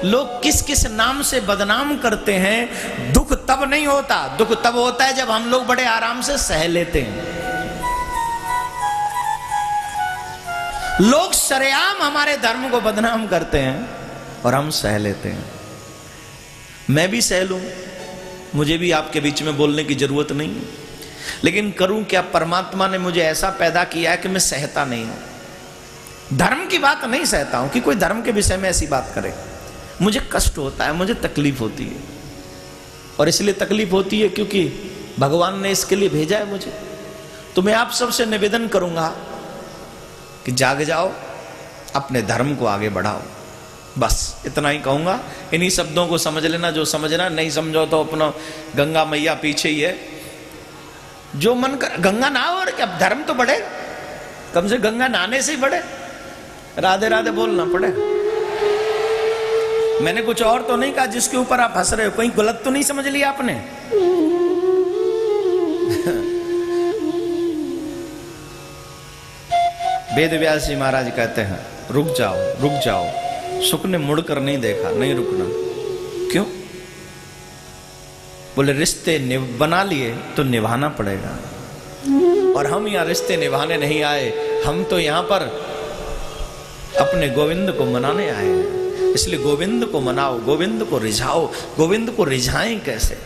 लोग किस किस नाम से बदनाम करते हैं। दुख तब नहीं होता, दुख तब होता है जब हम लोग बड़े आराम से सह लेते हैं। लोग सरेआम हमारे धर्म को बदनाम करते हैं और हम सह लेते हैं। मैं भी सह लूं, मुझे भी आपके बीच में बोलने की जरूरत नहीं है, लेकिन करूं क्या? परमात्मा ने मुझे ऐसा पैदा किया है कि मैं सहता नहीं हूं। धर्म की बात नहीं सहता हूं कि कोई धर्म के विषय में ऐसी बात करे। मुझे कष्ट होता है, मुझे तकलीफ होती है, और इसलिए तकलीफ होती है क्योंकि भगवान ने इसके लिए भेजा है मुझे। तो मैं आप सबसे निवेदन करूंगा कि जाग जाओ, अपने धर्म को आगे बढ़ाओ। बस इतना ही कहूंगा। इन्हीं शब्दों को समझ लेना, जो समझना, नहीं समझो तो अपना गंगा मैया पीछे ही है, जो मन कर गंगा नहाओ। और अब धर्म तो बढ़े, कम से गंगा नहाने से ही बढ़े। राधे राधे बोलना पड़े। मैंने कुछ और तो नहीं कहा जिसके ऊपर आप हंस रहे हो। कहीं गलत तो नहीं समझ लिया आपने? वेद व्यास जी महाराज कहते हैं, रुक जाओ रुक जाओ। सुख ने मुड़कर नहीं देखा, नहीं रुकना। क्यों? बोले रिश्ते बना लिए तो निभाना पड़ेगा, और हम यहां रिश्ते निभाने नहीं आए, हम तो यहां पर अपने गोविंद को मनाने आए हैं। इसलिए गोविंद को मनाओ, गोविंद को रिझाओ। गोविंद को रिझाएं कैसे?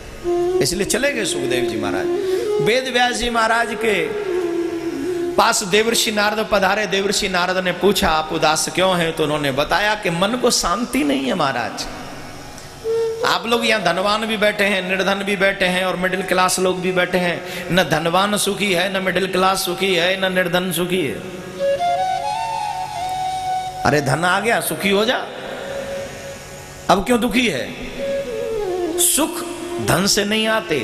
इसलिए चले गए सुखदेव जी महाराज। वेद व्यास जी महाराज के पास देवर्षि नारद पधारे। देवर्षि नारद ने पूछा, आप उदास क्यों हैं? तो उन्होंने बताया कि मन को शांति नहीं है महाराज। आप लोग यहाँ धनवान भी बैठे हैं, निर्धन भी बैठे हैं, और मिडिल क्लास लोग भी बैठे हैं। न धनवान सुखी है, न मिडिल क्लास सुखी है, न निर्धन सुखी है। अरे धन आ गया, सुखी हो जा। अब क्यों दुखी है? सुख धन से नहीं आते,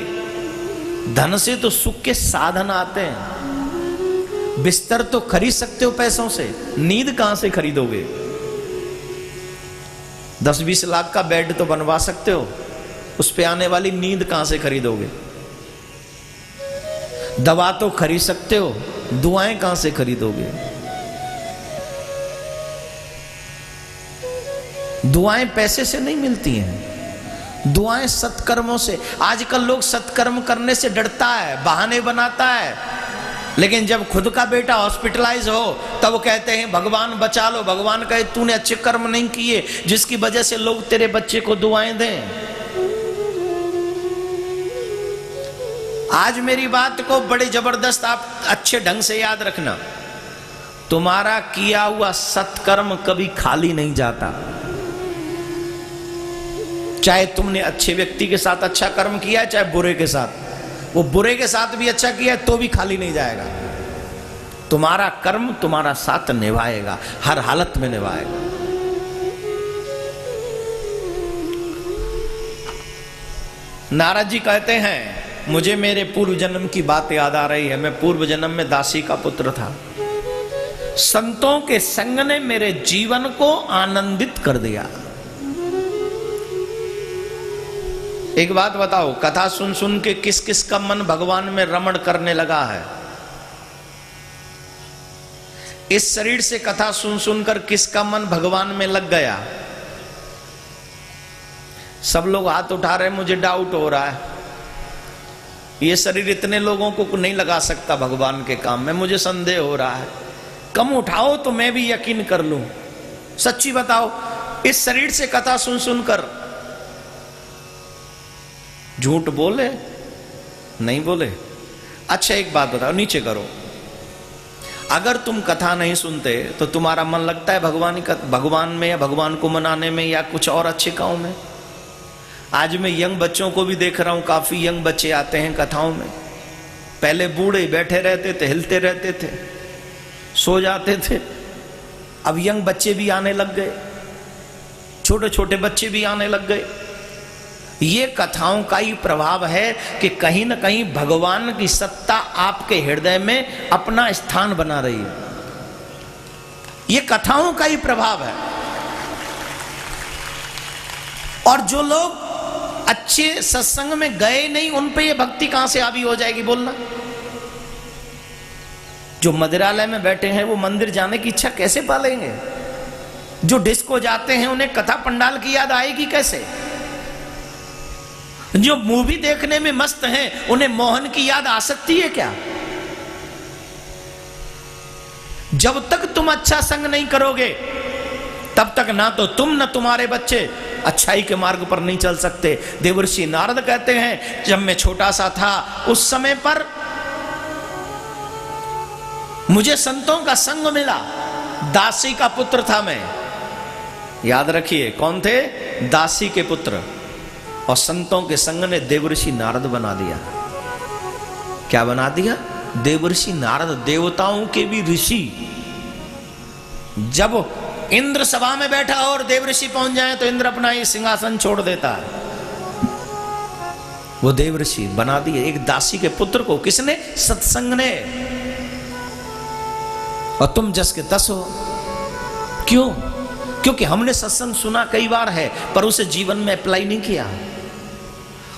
धन से तो सुख के साधन आते हैं। बिस्तर तो खरीद सकते हो पैसों से, नींद कहां से खरीदोगे? 10-20 लाख का बेड तो बनवा सकते हो, उस पे आने वाली नींद कहां से खरीदोगे? दवा तो खरीद सकते हो, दुआएं कहां से खरीदोगे? दुआएं पैसे से नहीं मिलती हैं, दुआएं सत्कर्मों से। आजकल लोग सत्कर्म करने से डरता है, बहाने बनाता है, लेकिन जब खुद का बेटा हॉस्पिटलाइज हो तब वो कहते हैं भगवान बचा लो। भगवान कहे तूने अच्छे कर्म नहीं किए जिसकी वजह से लोग तेरे बच्चे को दुआएं दें। आज मेरी बात को बड़े जबरदस्त आप अच्छे ढंग से याद रखना। तुम्हारा किया हुआ सत्कर्म कभी खाली नहीं जाता। चाहे तुमने अच्छे व्यक्ति के साथ अच्छा कर्म किया है, चाहे बुरे के साथ, वो बुरे के साथ भी अच्छा किया है तो भी खाली नहीं जाएगा। तुम्हारा कर्म तुम्हारा साथ निभाएगा, हर हालत में निभाएगा। नारद जी कहते हैं, मुझे मेरे पूर्व जन्म की बात याद आ रही है। मैं पूर्व जन्म में दासी का पुत्र था। संतों के संग ने मेरे जीवन को आनंदित कर दिया। एक बात बताओ, कथा सुन सुन के किस किस का मन भगवान में रमण करने लगा है? इस शरीर से कथा सुन सुनकर किसका मन भगवान में लग गया? सब लोग हाथ उठा रहे हैं, मुझे डाउट हो रहा है। ये शरीर इतने लोगों को नहीं लगा सकता भगवान के काम में, मुझे संदेह हो रहा है। कम उठाओ तो मैं भी यकीन कर लूं। सच्ची बताओ, इस शरीर से कथा सुन सुनकर झूठ बोले? नहीं बोले। अच्छा एक बात बताओ, नीचे करो। अगर तुम कथा नहीं सुनते तो तुम्हारा मन लगता है भगवान में, या भगवान को मनाने में, या कुछ और अच्छे काम में? आज मैं यंग बच्चों को भी देख रहा हूं, काफी यंग बच्चे आते हैं कथाओं में। पहले बूढ़े बैठे रहते थे, हिलते रहते थे, सो जाते थे। अब यंग बच्चे भी आने लग गए, छोटे छोटे बच्चे भी आने लग गए। ये कथाओं का ही प्रभाव है कि कहीं ना कहीं भगवान की सत्ता आपके हृदय में अपना स्थान बना रही है। ये कथाओं का ही प्रभाव है। और जो लोग अच्छे सत्संग में गए नहीं, उन पे ये भक्ति कहां से हावी हो जाएगी? बोलना। जो मंदिरालय में बैठे हैं वो मंदिर जाने की इच्छा कैसे पालेंगे? जो डिस्को जाते हैं उन्हें कथा पंडाल की याद आएगी कैसे? जो मूवी देखने में मस्त हैं उन्हें मोहन की याद आ सकती है क्या? जब तक तुम अच्छा संग नहीं करोगे तब तक ना तो तुम न तुम्हारे बच्चे अच्छाई के मार्ग पर नहीं चल सकते। देवर्षि नारद कहते हैं, जब मैं छोटा सा था उस समय पर मुझे संतों का संग मिला। दासी का पुत्र था मैं, याद रखिए कौन थे? दासी के पुत्र। और संतों के संग ने देवर्षि नारद बना दिया। क्या बना दिया? देवर्षि नारद, देवताओं के भी ऋषि। जब इंद्र सभा में बैठा और देवर्षि पहुंच जाए तो इंद्र अपना ही सिंहासन छोड़ देता है। वो देवर्षि बना दिए एक दासी के पुत्र को। किसने? सत्संग ने। और तुम जस के तस हो। क्यों? क्योंकि हमने सत्संग सुना कई बार है पर उसे जीवन में अप्लाई नहीं किया।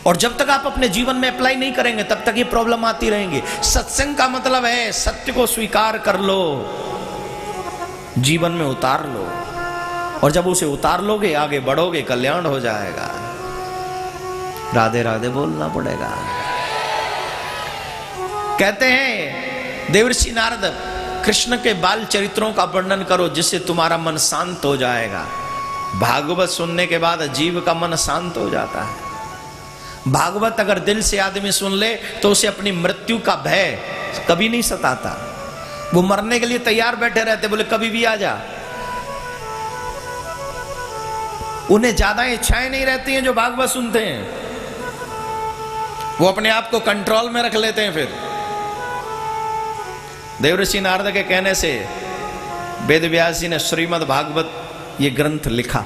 और जब तक आप अपने जीवन में अप्लाई नहीं करेंगे तब तक ये प्रॉब्लम आती रहेंगी। सत्संग का मतलब है सत्य को स्वीकार कर लो, जीवन में उतार लो, और जब उसे उतार लोगे आगे बढ़ोगे, कल्याण हो जाएगा। राधे राधे बोलना पड़ेगा। कहते हैं देवर्षि नारद, कृष्ण के बाल चरित्रों का वर्णन करो जिससे तुम्हारा मन शांत हो जाएगा। भागवत सुनने के बाद जीव का मन शांत हो जाता है। भागवत अगर दिल से आदमी सुन ले तो उसे अपनी मृत्यु का भय कभी नहीं सताता। वो मरने के लिए तैयार बैठे रहते, बोले कभी भी आ जा। उन्हें ज्यादा इच्छाएं नहीं रहती हैं जो भागवत सुनते हैं। वो अपने आप को कंट्रोल में रख लेते हैं। फिर देवर्षि नारद के कहने से वेद व्यास जी ने श्रीमद् भागवत ये ग्रंथ लिखा।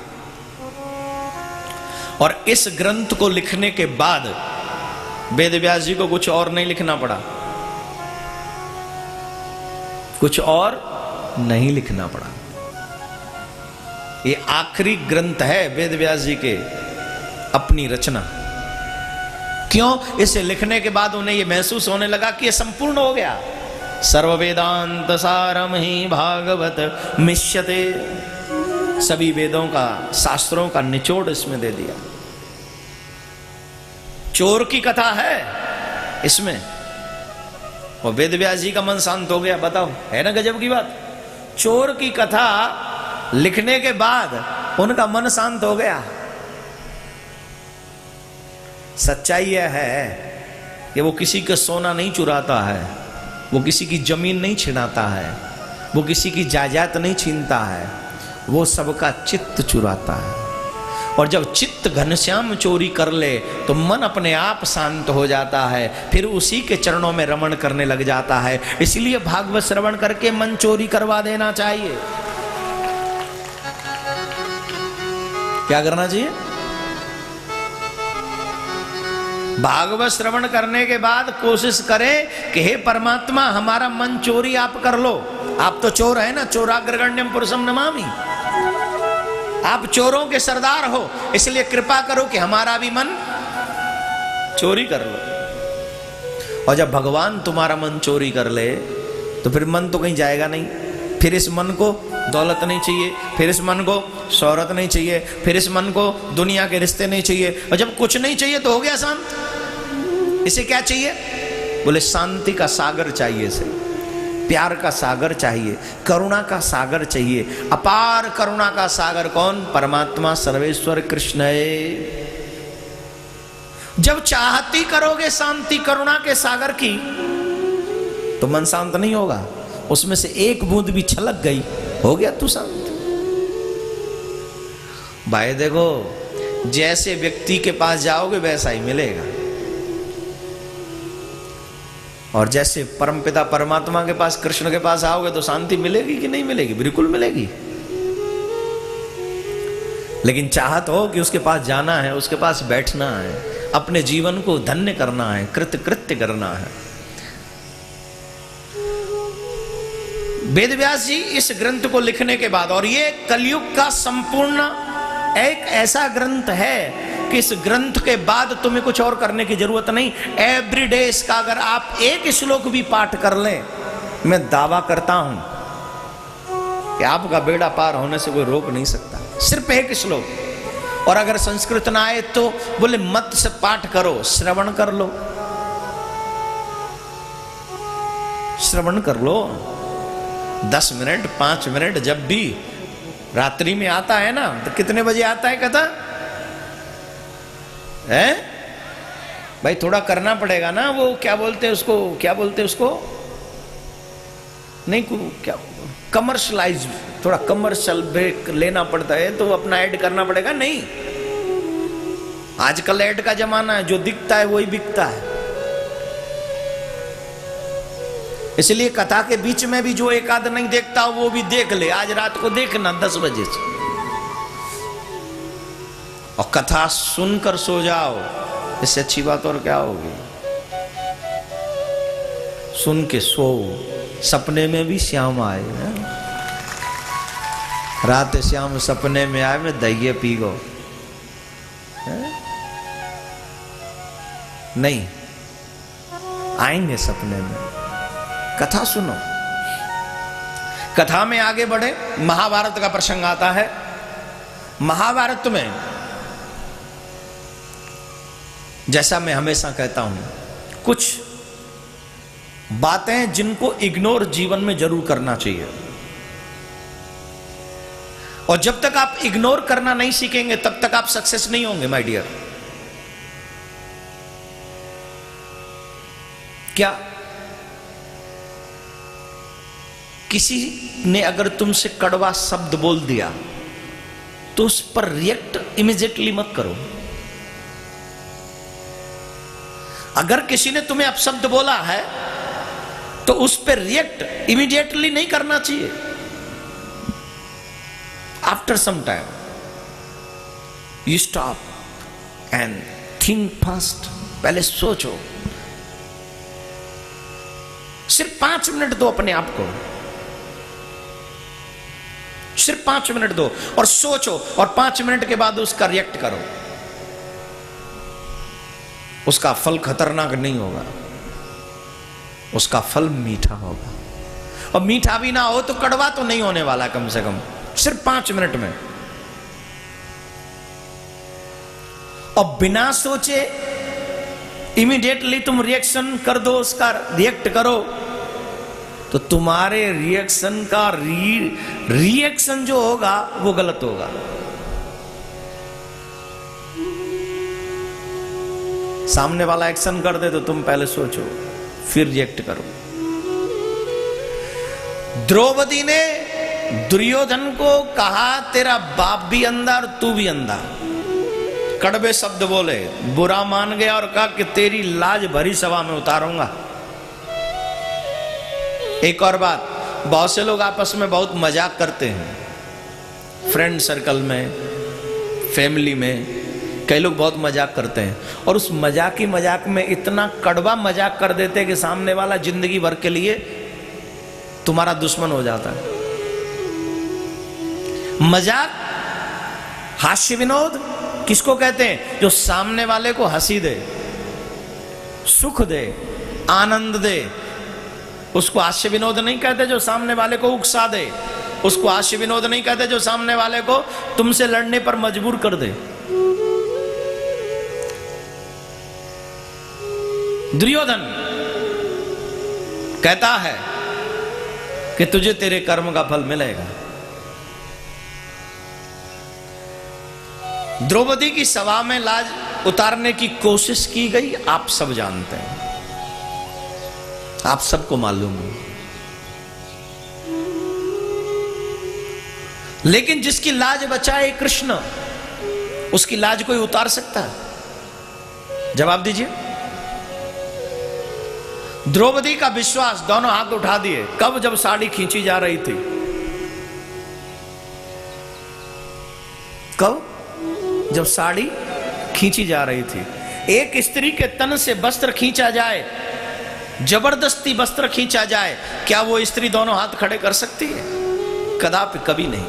और इस ग्रंथ को लिखने के बाद वेद व्यास जी को कुछ और नहीं लिखना पड़ा, कुछ और नहीं लिखना पड़ा। ये आखिरी ग्रंथ है वेद व्यास जी के अपनी रचना। क्यों? इसे लिखने के बाद उन्हें यह महसूस होने लगा कि यह संपूर्ण हो गया। सर्व वेदांत सारम ही भागवत मिष्यते। सभी वेदों का, शास्त्रों का निचोड़ इसमें दे दिया। चोर की कथा है इसमें, और वेद व्यास जी का मन शांत हो गया। बताओ, है ना गजब की बात? चोर की कथा लिखने के बाद उनका मन शांत हो गया। सच्चाई यह है कि वो किसी का सोना नहीं चुराता है, वो किसी की जमीन नहीं छिनाता है, वो किसी की जायदाद नहीं छीनता है, वो सबका चित्त चुराता है। और जब चित्त घनश्याम चोरी कर ले तो मन अपने आप शांत हो जाता है, फिर उसी के चरणों में रमण करने लग जाता है। इसलिए भागवत श्रवण करके मन चोरी करवा देना चाहिए। क्या करना चाहिए? भागवत श्रवण करने के बाद कोशिश करें कि हे परमात्मा हमारा मन चोरी आप कर लो। आप तो चोर है ना, चोराग्रगण्यम पुरुषम नमामि। आप चोरों के सरदार हो, इसलिए कृपा करो कि हमारा भी मन चोरी कर लो। और जब भगवान तुम्हारा मन चोरी कर ले तो फिर मन तो कहीं जाएगा नहीं। फिर इस मन को दौलत नहीं चाहिए, फिर इस मन को शोहरत नहीं चाहिए, फिर इस मन को दुनिया के रिश्ते नहीं चाहिए। और जब कुछ नहीं चाहिए तो हो गया शांत। इसे क्या चाहिए? बोले शांति का सागर चाहिए, इसे प्यार का सागर चाहिए, करुणा का सागर चाहिए। अपार करुणा का सागर कौन? परमात्मा सर्वेश्वर कृष्ण है। जब चाहती करोगे शांति करुणा के सागर की तो मन शांत नहीं होगा। उसमें से एक बूंद भी छलक गई, हो गया तू शांत। भाई देखो, जैसे व्यक्ति के पास जाओगे वैसा ही मिलेगा। और जैसे परमपिता परमात्मा के पास, कृष्ण के पास आओगे तो शांति मिलेगी कि नहीं मिलेगी? बिल्कुल मिलेगी। लेकिन चाहत हो कि उसके पास जाना है, उसके पास बैठना है, अपने जीवन को धन्य करना है, कृत्य करना है। वेदव्यास जी इस ग्रंथ को लिखने के बाद, और ये कलयुग का संपूर्ण एक ऐसा ग्रंथ है कि इस ग्रंथ के बाद तुम्हें कुछ और करने की जरूरत नहीं। एवरी डे इसका अगर आप एक श्लोक भी पाठ कर लें, मैं दावा करता हूं कि आपका बेड़ा पार होने से कोई रोक नहीं सकता। सिर्फ एक श्लोक, और अगर संस्कृत ना आए तो बोले मत से पाठ करो, श्रवण कर लो, श्रवण कर लो 10 मिनट 5 मिनट। जब भी रात्रि में आता है ना, तो कितने बजे आता है कथा है भाई? थोड़ा करना पड़ेगा ना, वो क्या बोलते हैं उसको, क्या बोलते हैं उसको, नहीं क्या कमर्शलाइज, थोड़ा कमर्शियल ब्रेक लेना पड़ता है, तो अपना ऐड करना पड़ेगा। नहीं, आजकल ऐड का जमाना है, जो दिखता है वही बिकता है। इसलिए कथा के बीच में भी जो एक आध नहीं देखता वो भी देख ले, आज रात को देखना 10 बजे से, और कथा सुनकर सो जाओ, इससे अच्छी बात और क्या होगी। सुन के सो, सपने में भी श्याम आए ना? रात श्याम सपने में आए, मैं दहिए पी गो, नहीं आएंगे सपने में। कथा सुनो, कथा में आगे बढ़े। महाभारत का प्रसंग आता है। महाभारत में, जैसा मैं हमेशा कहता हूं, कुछ बातें जिनको इग्नोर जीवन में जरूर करना चाहिए, और जब तक आप इग्नोर करना नहीं सीखेंगे तब तक आप सक्सेस नहीं होंगे माय डियर। क्या किसी ने अगर तुमसे कड़वा शब्द बोल दिया तो उस पर रिएक्ट इमीडिएटली मत करो। अगर किसी ने तुम्हें अपशब्द बोला है तो उस पर रिएक्ट इमीडिएटली नहीं करना चाहिए। After some time you stop and think fast. पहले सोचो, सिर्फ 5 मिनट दो अपने आप को, सिर्फ 5 मिनट दो और सोचो, और 5 मिनट के बाद उसका रिएक्ट करो। उसका फल खतरनाक नहीं होगा, उसका फल मीठा होगा, और मीठा भी ना हो तो कड़वा तो नहीं होने वाला, कम से कम सिर्फ 5 मिनट में। और बिना सोचे इमीडिएटली तुम रिएक्शन कर दो, उसका रिएक्ट करो, तो तुम्हारे रिएक्शन का रिएक्शन जो होगा वो गलत होगा। सामने वाला एक्शन कर दे तो तुम पहले सोचो फिर रिएक्ट करो। द्रौपदी ने दुर्योधन को कहा तेरा बाप भी अंधा और तू भी अंधा। कड़वे शब्द बोले, बुरा मान गया और कहा कि तेरी लाज भरी सभा में उतारूंगा। एक और बात, बहुत से लोग आपस में बहुत मजाक करते हैं, फ्रेंड सर्कल में, फैमिली में, कई लोग बहुत मजाक करते हैं, और उस मजाक में इतना कड़वा मजाक कर देते हैं कि सामने वाला जिंदगी भर के लिए तुम्हारा दुश्मन हो जाता है। मजाक, हास्य विनोद किसको कहते हैं? जो सामने वाले को हंसी दे, सुख दे, आनंद दे, उसको हास्य विनोद नहीं कहते। जो सामने वाले को उकसा दे, उसको हास्य विनोद नहीं कहते। जो सामने वाले को तुमसे लड़ने पर मजबूर कर दे। दुर्योधन कहता है कि तुझे तेरे कर्म का फल मिलेगा। द्रौपदी की सभा में लाज उतारने की कोशिश की गई, आप सब जानते हैं, आप सबको मालूम है। लेकिन जिसकी लाज बचाए कृष्ण, उसकी लाज कोई उतार सकता है? जवाब दीजिए। द्रौपदी का विश्वास, दोनों हाथ उठा दिए। कब? जब साड़ी खींची जा रही थी। कब? जब साड़ी खींची जा रही थी। एक स्त्री के तन से वस्त्र खींचा जाए, जबरदस्ती वस्त्र खींचा जाए, क्या वो स्त्री दोनों हाथ खड़े कर सकती है? कदापि, कभी नहीं।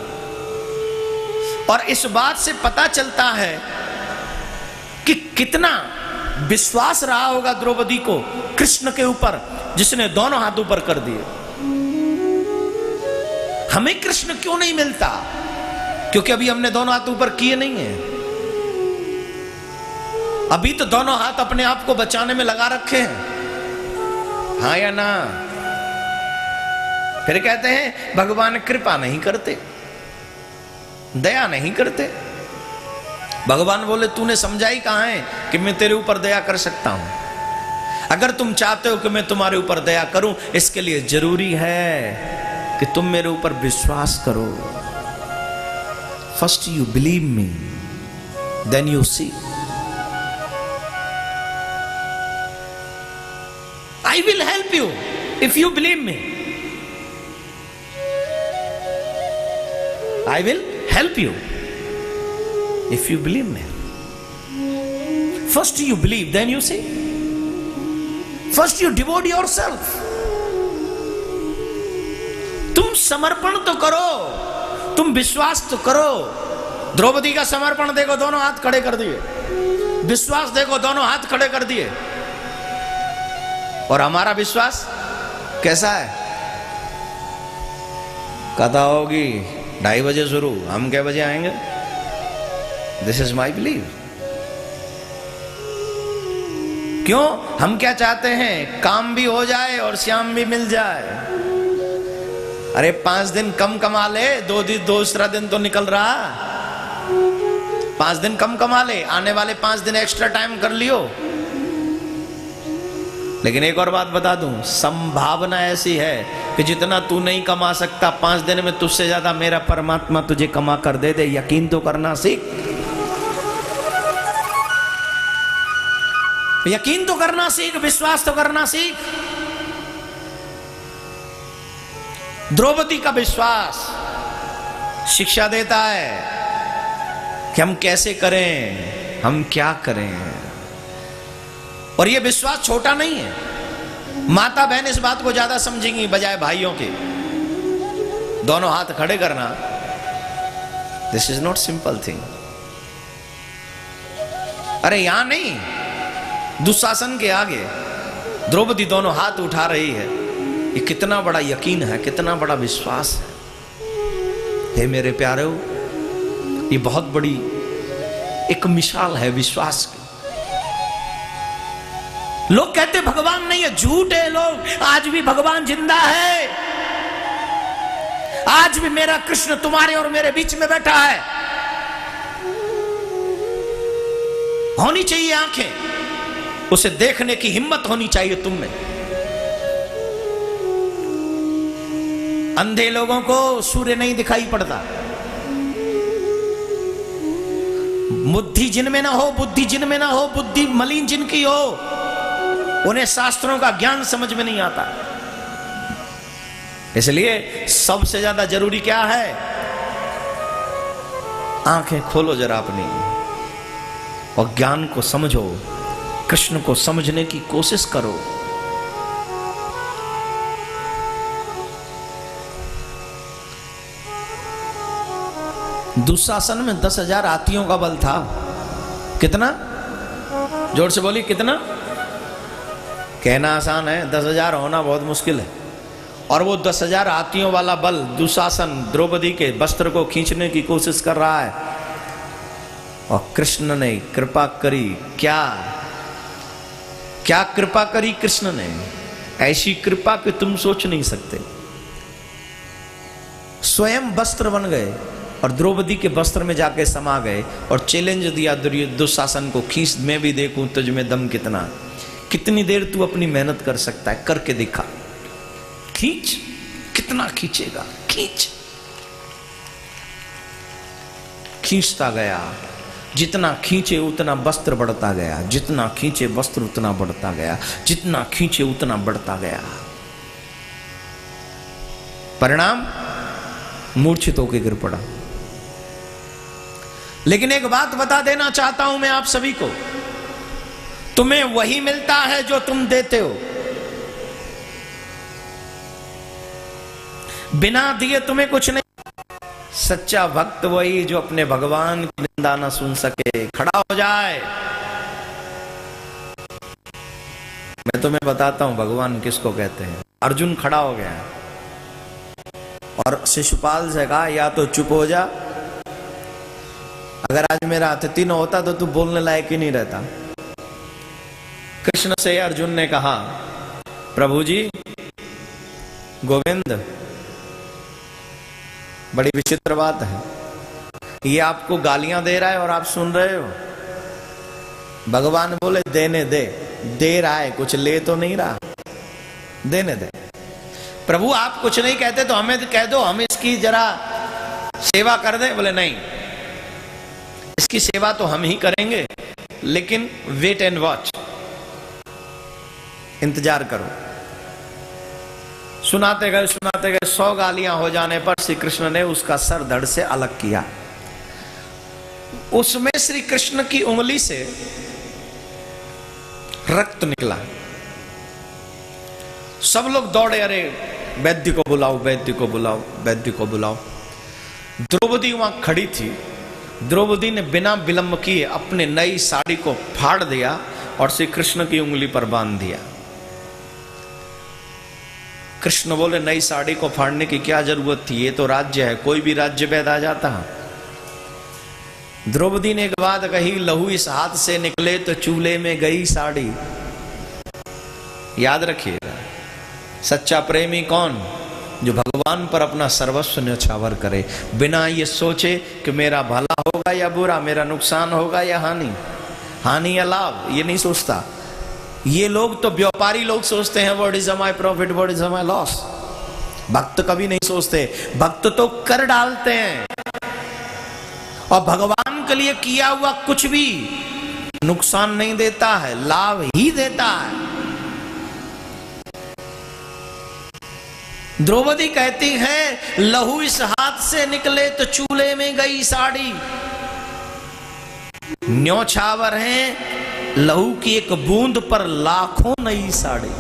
और इस बात से पता चलता है कि कितना विश्वास रहा होगा द्रौपदी को कृष्ण के ऊपर, जिसने दोनों हाथ ऊपर कर दिए। हमें कृष्ण क्यों नहीं मिलता? क्योंकि अभी हमने दोनों हाथ ऊपर किए नहीं है। अभी तो दोनों हाथ अपने आप को बचाने में लगा रखे हैं, हाँ या ना? फिर कहते हैं भगवान कृपा नहीं करते, दया नहीं करते। भगवान बोले तूने समझा ही कहां है कि मैं तेरे ऊपर दया कर सकता हूं? अगर तुम चाहते हो कि मैं तुम्हारे ऊपर दया करूं, इसके लिए जरूरी है कि तुम मेरे ऊपर विश्वास करो। First you believe me, then you see. I will help you if you believe me. I will help you if you believe me. First you believe, then you see. First you devote yourself. तुम समर्पण तो करो, तुम विश्वास तो करो। द्रौपदी का समर्पण देखो, दोनों हाथ खड़े कर दिए। विश्वास देखो, दोनों हाथ खड़े कर दिए। और हमारा विश्वास कैसा है? कथा होगी 2:30 बजे शुरू, हम क्या बजे आएंगे? This is my believe. क्यों? हम क्या चाहते हैं? काम भी हो जाए और श्याम भी मिल जाए। अरे 5 दिन कम कमा ले, दूसरा दिन तो निकल रहा। 5 दिन कम कमा ले, आने वाले 5 दिन एक्स्ट्रा टाइम कर लियो। लेकिन एक और बात बता दूं, संभावना ऐसी है कि जितना तू नहीं कमा सकता, 5 दिन में तुझसे ज्यादा मेरा परमात्मा तुझे कमा कर दे। यकीन तो करना सीख, यकीन तो करना सीख, विश्वास तो करना सीख। द्रौपदी का विश्वास शिक्षा देता है कि हम कैसे करें, हम क्या करें। और यह विश्वास छोटा नहीं है। माता बहन इस बात को ज्यादा समझेंगी बजाय भाइयों के। दोनों हाथ खड़े करना, this is not simple thing. अरे यहां नहीं, दुशासन के आगे द्रौपदी दोनों हाथ उठा रही है। ये कितना बड़ा यकीन है, कितना बड़ा विश्वास है। हे मेरे प्यारे, ये बहुत बड़ी एक मिसाल है विश्वास की। लोग कहते भगवान नहीं है, झूठ है लोग। आज भी भगवान जिंदा है। आज भी मेरा कृष्ण तुम्हारे और मेरे बीच में बैठा है। होनी चाहिए आंखें, उसे देखने की हिम्मत होनी चाहिए तुम में। अंधे लोगों को सूर्य नहीं दिखाई पड़ता। बुद्धि जिनमें ना हो, बुद्धि जिनमें ना हो, बुद्धि मलिन जिनकी हो, उन्हें शास्त्रों का ज्ञान समझ में नहीं आता। इसलिए सबसे ज्यादा जरूरी क्या है? आंखें खोलो जरा अपनी और ज्ञान को समझो, कृष्ण को समझने की कोशिश करो। दुशासन में 10,000 हाथियों का बल था। कितना? जोर से बोली, कितना? कहना आसान है, 10,000 होना बहुत मुश्किल है। और वो 10,000 हाथियों वाला बल दुशासन द्रौपदी के वस्त्र को खींचने की कोशिश कर रहा है। और कृष्ण ने कृपा करी। क्या क्या कृपा करी कृष्ण ने? ऐसी कृपा कि तुम सोच नहीं सकते। स्वयं वस्त्र बन गए और द्रौपदी के वस्त्र में जाके समा गए और चैलेंज दिया दुशासन को, खींच, मैं भी देखूं तुझ में दम कितना। कितनी देर तू अपनी मेहनत कर सकता है, करके दिखा। खींच, कितना खींचेगा? खींच। खींचता गया, जितना खींचे उतना वस्त्र बढ़ता गया, जितना खींचे वस्त्र उतना बढ़ता गया, जितना खींचे उतना बढ़ता गया। परिणाम मूर्छित होकर गिर पड़ा। लेकिन एक बात बता देना चाहता हूं मैं आप सभी को, तुम्हें वही मिलता है जो तुम देते हो। बिना दिए तुम्हें कुछ नहीं। सच्चा भक्त वही जो अपने भगवान की निंदा ना सुन सके, खड़ा हो जाए। मैं तुम्हें बताता हूं भगवान किसको कहते हैं। अर्जुन खड़ा हो गया, और शिशुपाल से कहा या तो चुप हो जा, अगर आज मेरा अतिथि न होता तो तू बोलने लायक ही नहीं रहता। कृष्ण से अर्जुन ने कहा प्रभु जी, गोविंद, बड़ी विचित्र बात है, ये आपको गालियां दे रहा है और आप सुन रहे हो। भगवान बोले देने दे रहा है, कुछ ले तो नहीं रहा, देने दे। प्रभु आप कुछ नहीं कहते तो हमें कह दो, हम इसकी जरा सेवा कर दें। बोले नहीं, इसकी सेवा तो हम ही करेंगे, लेकिन वेट एंड वॉच, इंतजार करो। सुनाते गए 100 गालियां हो जाने पर श्री कृष्ण ने उसका सर धड़ से अलग किया। उसमें श्री कृष्ण की उंगली से रक्त निकला। सब लोग दौड़े, अरे वैद्य को बुलाओ, वैद्य को बुलाओ, वैद्य को बुलाओ। द्रौपदी वहां खड़ी थी। द्रौपदी ने बिना विलंब किए अपने नई साड़ी को फाड़ दिया और श्री कृष्ण की उंगली पर बांध दिया। कृष्ण बोले नई साड़ी को फाड़ने की क्या जरूरत थी, ये तो राज्य है, कोई भी राज्य वैद आ जाता है। द्रौपदी ने एक बात कही, लहू इस हाथ से निकले तो चूल्हे में गई साड़ी। याद रखिएगा, सच्चा प्रेमी कौन? जो भगवान पर अपना सर्वस्व न्यौछावर करे, बिना ये सोचे कि मेरा भला होगा या बुरा, मेरा नुकसान होगा या हानि या लाभ, ये नहीं सोचता। ये लोग तो व्यापारी लोग सोचते हैं what is my profit, what is my loss. भक्त कभी नहीं सोचते, भक्त तो कर डालते हैं, और भगवान के लिए किया हुआ कुछ भी नुकसान नहीं देता है, लाभ ही देता है। द्रौपदी कहती है लहू इस हाथ से निकले तो चूल्हे में गई साड़ी। न्यौछावर है, लहू की एक बूंद पर लाखों नई साड़ी।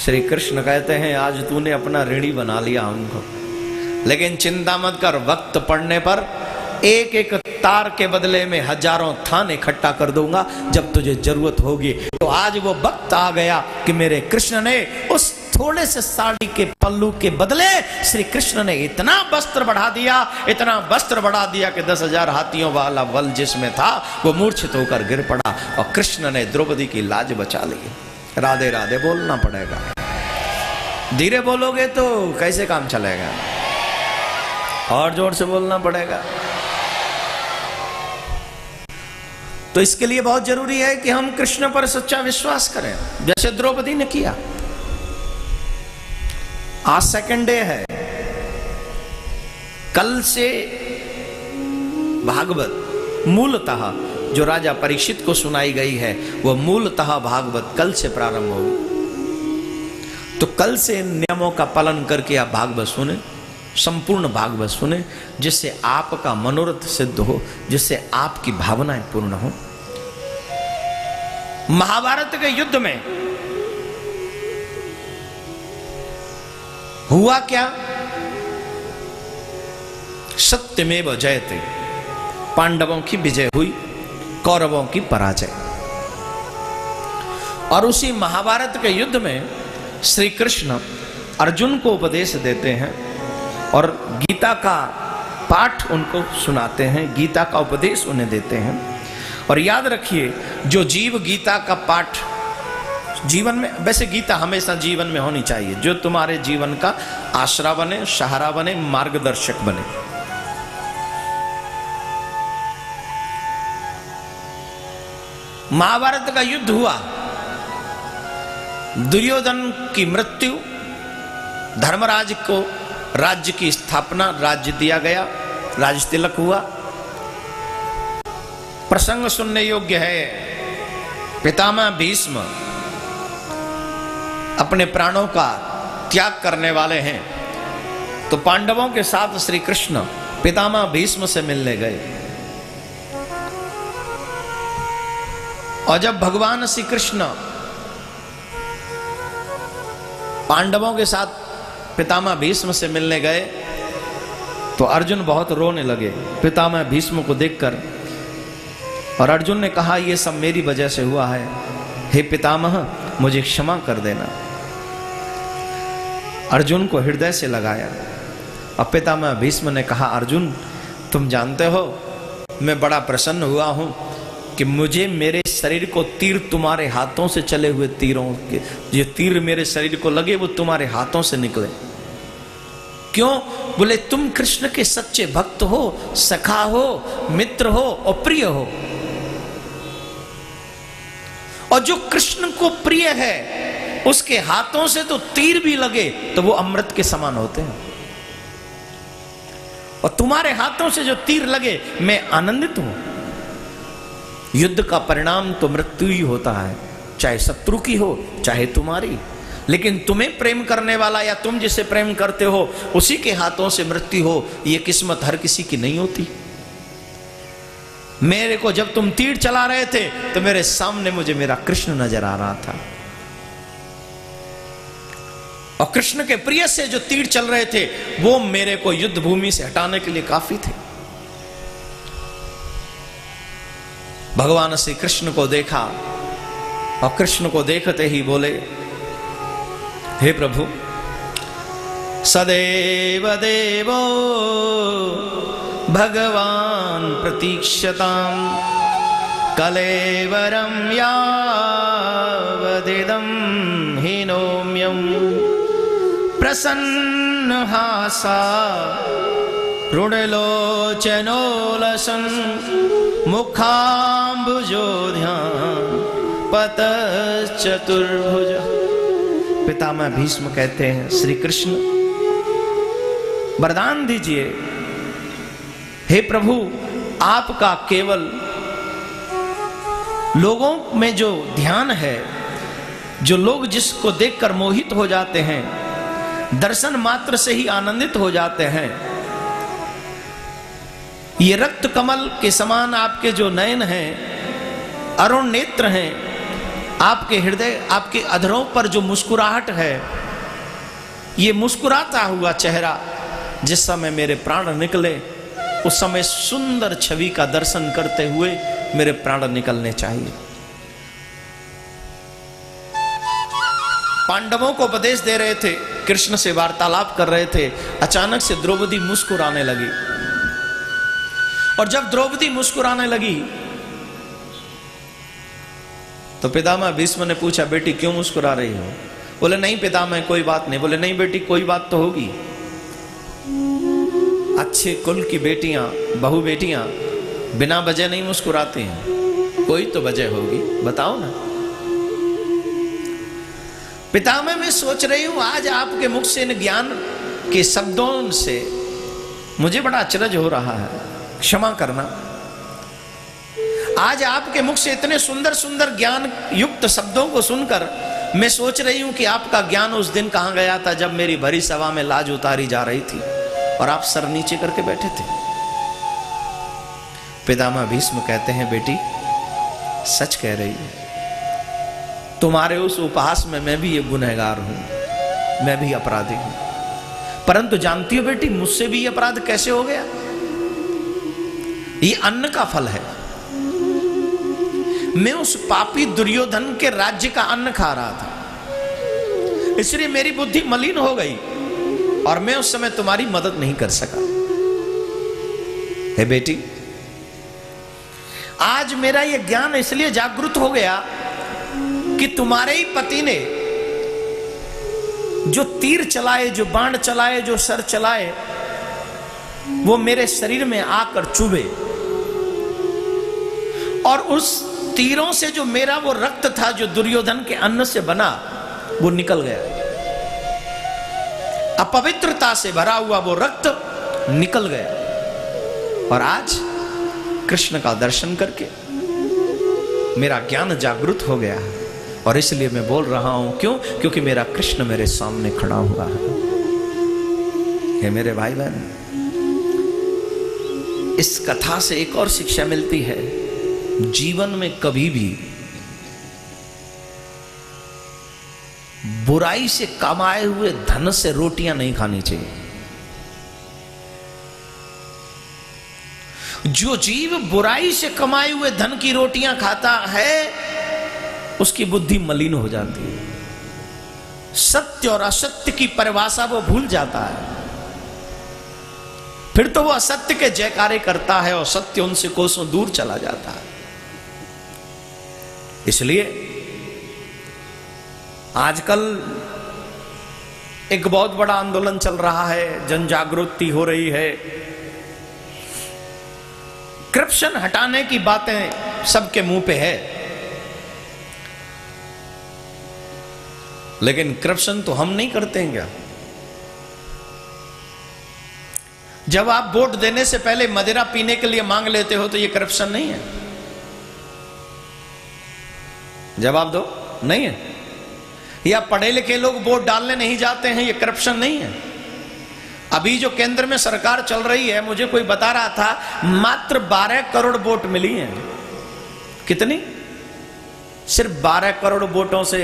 श्री कृष्ण कहते हैं आज तूने अपना ऋणी बना लिया हमको, लेकिन चिंता मत कर, वक्त पड़ने पर एक एक तार के बदले में हजारों थान इकट्ठा कर दूंगा जब तुझे जरूरत होगी। तो आज वो वक्त आ गया कि मेरे कृष्ण ने उस थोड़े से साड़ी के पल्लू के बदले श्री कृष्ण ने इतना वस्त्र बढ़ा दिया, इतना वस्त्र बढ़ा दिया कि 10,000 हाथियों वाला बल जिसमें था वो मूर्छित होकर गिर पड़ा, और कृष्ण ने द्रौपदी की लाज बचा ली। राधे राधे बोलना पड़ेगा, धीरे बोलोगे तो कैसे काम चलेगा, और जोर से बोलना पड़ेगा। तो इसके लिए बहुत जरूरी है कि हम कृष्ण पर सच्चा विश्वास करें, जैसे द्रौपदी ने किया। आज सेकंड डे है, कल से भागवत मूलतः जो राजा परीक्षित को सुनाई गई है वो मूलतः भागवत कल से प्रारंभ होगी। तो कल से नियमों का पालन करके आप भागवत सुने, संपूर्ण भागवत सुने, जिससे आपका मनोरथ सिद्ध हो, जिससे आपकी भावनाएं पूर्ण हो। महाभारत के युद्ध में हुआ क्या? सत्यमेव जयते, पांडवों की विजय हुई, कौरवों की पराजय। और उसी महाभारत के युद्ध में श्री कृष्ण अर्जुन को उपदेश देते हैं और गीता का पाठ उनको सुनाते हैं, गीता का उपदेश उन्हें देते हैं। और याद रखिए, जो जीव गीता का पाठ जीवन में, वैसे गीता हमेशा जीवन में होनी चाहिए, जो तुम्हारे जीवन का आसरा बने, सहारा बने, मार्गदर्शक बने। महाभारत का युद्ध हुआ, दुर्योधन की मृत्यु, धर्मराज को राज्य की स्थापना, राज्य दिया गया, राज तिलक हुआ। प्रसंग सुनने योग्य है, पितामह भीष्म अपने प्राणों का त्याग करने वाले हैं, तो पांडवों के साथ श्री कृष्ण पितामह भीष्म से मिलने गए। और जब भगवान श्री कृष्ण पांडवों के साथ पितामह भीष्म से मिलने गए तो अर्जुन बहुत रोने लगे पितामह भीष्म को देखकर। और अर्जुन ने कहा ये सब मेरी वजह से हुआ है, हे पितामह मुझे क्षमा कर देना। अर्जुन को हृदय से लगाया। अब पितामह भीष्म ने कहा, अर्जुन तुम जानते हो मैं बड़ा प्रसन्न हुआ हूं कि मुझे मेरे शरीर को तीर तुम्हारे हाथों से चले हुए तीरों के, जो तीर मेरे शरीर को लगे वो तुम्हारे हाथों से निकले। क्यों? बोले तुम कृष्ण के सच्चे भक्त हो, सखा हो, मित्र हो और प्रिय हो। और जो कृष्ण को प्रिय है उसके हाथों से तो तीर भी लगे तो वो अमृत के समान होते हैं, और तुम्हारे हाथों से जो तीर लगे मैं आनंदित हूं। युद्ध का परिणाम तो मृत्यु ही होता है, चाहे शत्रु की हो चाहे तुम्हारी, लेकिन तुम्हें प्रेम करने वाला या तुम जिसे प्रेम करते हो उसी के हाथों से मृत्यु हो, यह किस्मत हर किसी की नहीं होती। मेरे को जब तुम तीर चला रहे थे तो मेरे सामने मुझे मेरा कृष्ण नजर आ रहा था, और कृष्ण के प्रिय से जो तीर चल रहे थे वो मेरे को युद्ध भूमि से हटाने के लिए काफी थे। भगवान श्री कृष्ण को देखा और कृष्ण को देखते ही बोले, हे प्रभु सदैव देवो भगवान प्रतीक्षताम कलेवरम यावदिदं हीनोम्यं प्रसन्न हासा रुणलोचनोलसन् मुखाम्बुजोध्यान पतश्चतुर्भुज। पितामह भीष्म कहते हैं, श्री कृष्ण वरदान दीजिए, हे प्रभु आपका केवल लोगों में जो ध्यान है, जो लोग जिसको देखकर मोहित हो जाते हैं, दर्शन मात्र से ही आनंदित हो जाते हैं, ये रक्त कमल के समान आपके जो नयन हैं, अरुण नेत्र हैं, आपके हृदय, आपके अधरों पर जो मुस्कुराहट है, ये मुस्कुराता हुआ चेहरा जिस समय मेरे प्राण निकले उस समय सुंदर छवि का दर्शन करते हुए मेरे प्राण निकलने चाहिए। पांडवों को उपदेश दे रहे थे, कृष्ण से वार्तालाप कर रहे थे, अचानक से द्रौपदी मुस्कुराने लगी। और जब द्रौपदी मुस्कुराने लगी तो पितामह भीष्म ने पूछा, बेटी क्यों मुस्कुरा रही हो? बोले नहीं पितामह कोई बात नहीं। बोले नहीं बेटी कोई बात तो होगी, अच्छे कुल की बेटियां, बहू बेटियां बिना वजह नहीं मुस्कुराती हैं, कोई तो वजह होगी, बताओ ना। पितामह मैं सोच रही हूं आज आपके मुख से इन ज्ञान के शब्दों से मुझे बड़ा अचरज हो रहा है, क्षमा करना। आज आपके मुख से इतने सुंदर सुंदर ज्ञान युक्त शब्दों को सुनकर मैं सोच रही हूं कि आपका ज्ञान उस दिन कहां गया था जब मेरी भरी सभा में लाज उतारी जा रही थी और आप सर नीचे करके बैठे थे। पितामह भीष्म कहते हैं, बेटी सच कह रही है, तुम्हारे उस उपहास में मैं भी ये गुनहगार हूं, मैं भी अपराधी हूं, परंतु जानती हो बेटी मुझसे भी ये अपराध कैसे हो गया? ये अन्न का फल है। मैं उस पापी दुर्योधन के राज्य का अन्न खा रहा था, इसलिए मेरी बुद्धि मलिन हो गई और मैं उस समय तुम्हारी मदद नहीं कर सका। हे बेटी आज मेरा यह ज्ञान इसलिए जागृत हो गया कि तुम्हारे ही पति ने जो तीर चलाए, जो बाण चलाए, जो सर चलाए, वो मेरे शरीर में आकर चुभे और उस तीरों से जो मेरा वो रक्त था जो दुर्योधन के अन्न से बना वो निकल गया। अपवित्रता से भरा हुआ वो रक्त निकल गया और आज कृष्ण का दर्शन करके मेरा ज्ञान जागृत हो गया है और इसलिए मैं बोल रहा हूं। क्यों? क्योंकि मेरा कृष्ण मेरे सामने खड़ा हुआ है। हे मेरे भाई बहन, इस कथा से एक और शिक्षा मिलती है, जीवन में कभी भी बुराई से कमाए हुए धन से रोटियां नहीं खानी चाहिए। जो जीव बुराई से कमाए हुए धन की रोटियां खाता है उसकी बुद्धि मलिन हो जाती है। सत्य और असत्य की परिभाषा वो भूल जाता है, फिर तो वो असत्य के जयकारे करता है और सत्य उनसे कोसों दूर चला जाता है। इसलिए आजकल एक बहुत बड़ा आंदोलन चल रहा है, जन जागृति हो रही है। करप्शन हटाने की बातें सबके मुंह पे है, लेकिन करप्शन तो हम नहीं करते हैं क्या? जब आप वोट देने से पहले मदिरा पीने के लिए मांग लेते हो तो ये करप्शन नहीं है? जवाब दो, नहीं है? या पढ़े लिखे लोग वोट डालने नहीं जाते हैं, ये करप्शन नहीं है? अभी जो केंद्र में सरकार चल रही है, मुझे कोई बता रहा था मात्र 12 करोड़ वोट मिली हैं। कितनी? सिर्फ 12 करोड़ वोटों से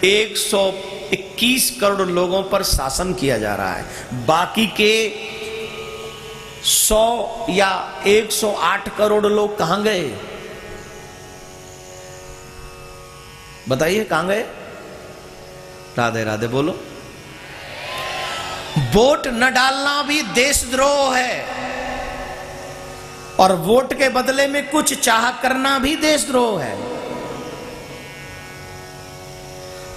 121 करोड़ लोगों पर शासन किया जा रहा है। बाकी के 100 या 108 करोड़ लोग कहां गए? बताइए कहां गए? राधे राधे बोलो। वोट न डालना भी देशद्रोह है, और वोट के बदले में कुछ चाह करना भी देशद्रोह है।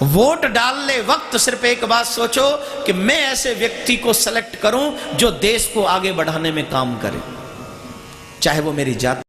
वोट डालने वक्त सिर्फ एक बात सोचो कि मैं ऐसे व्यक्ति को सेलेक्ट करूं जो देश को आगे बढ़ाने में काम करे, चाहे वो मेरी जाति